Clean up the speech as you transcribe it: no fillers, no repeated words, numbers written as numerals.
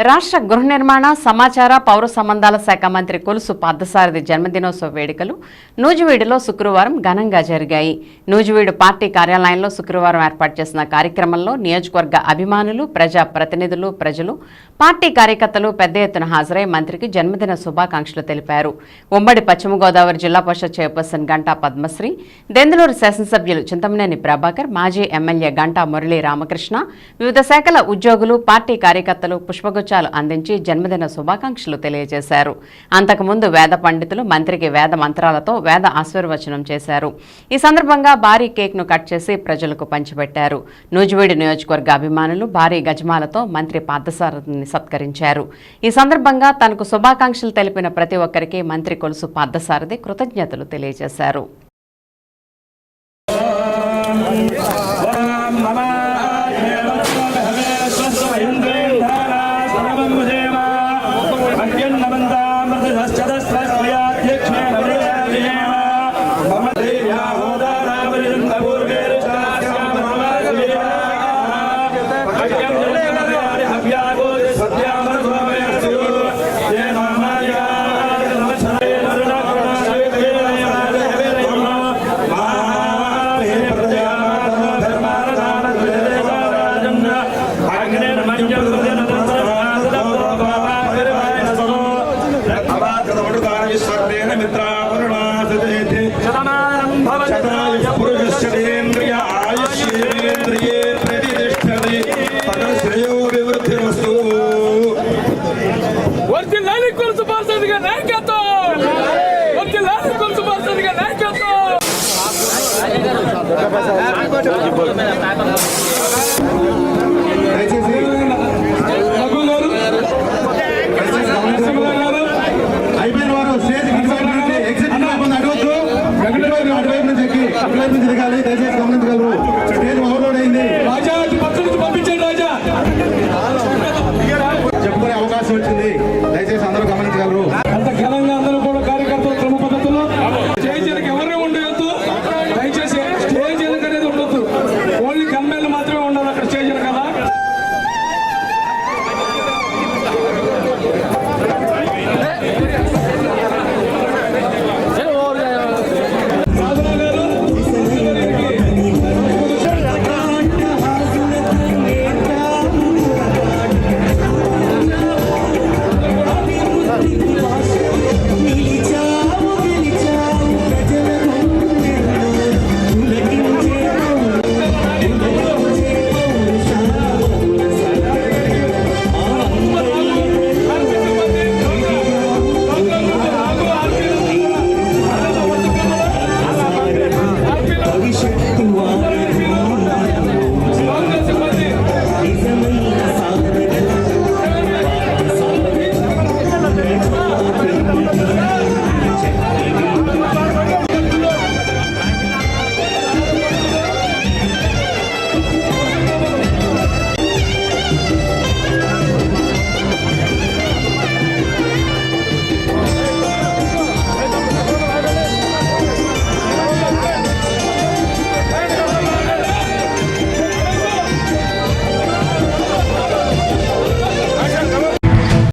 రాష్ట్ర గృహ నిర్మాణ సమాచార పౌర సంబంధాల శాఖ మంత్రి కొలుసు పార్థసారథి జన్మదినోత్సవ వేడుకలు నూజివీడులో శుక్రవారం ఘనంగా జరిగాయి. నూజివీడు పార్టీ కార్యాలయంలో శుక్రవారం ఏర్పాటు చేసిన కార్యక్రమంలో నియోజకవర్గ అభిమానులు, ప్రజా ప్రతినిధులు, ప్రజలు, పార్టీ కార్యకర్తలు పెద్ద ఎత్తున హాజరై మంత్రికి జన్మదిన శుభాకాంక్షలు తెలిపారు. ఉమ్మడి పశ్చిమ గోదావరి జిల్లా పరిషత్ చైర్పర్సన్ గంటా పద్మశ్రీ, దెందులూరు శాసనసభ్యులు చింతమనేని ప్రభాకర్, మాజీ ఎమ్మెల్యే గంటా మురళీ రామకృష్ణ, వివిధ శాఖల ఉద్యోగులు, పార్టీ కార్యకర్తలు పుష్పగుచ్చాలు అందించి జన్మదిన శుభాకాంక్షలు తెలియజేశారు. అంతకుముందు వేద పండితులు మంత్రికి వేద మంత్రాలతో వేద ఆశీర్వచనం చేశారు. ఈ సందర్భంగా భారీ కేక్ ను కట్ చేసి ప్రజలకు పంచిపెట్టారు. నూజివీడు నియోజకవర్గ అభిమానులు భారీ గజమాలతో మంత్రి పార్థసారథిని సత్కరించారు. ఈ సందర్భంగా తనకు శుభాకాంక్షలు తెలిపిన ప్రతి ఒక్కరికి మంత్రి కొలుసు పార్థసారథి కృతజ్ఞతలు తెలియజేశారు. నాయకత్వం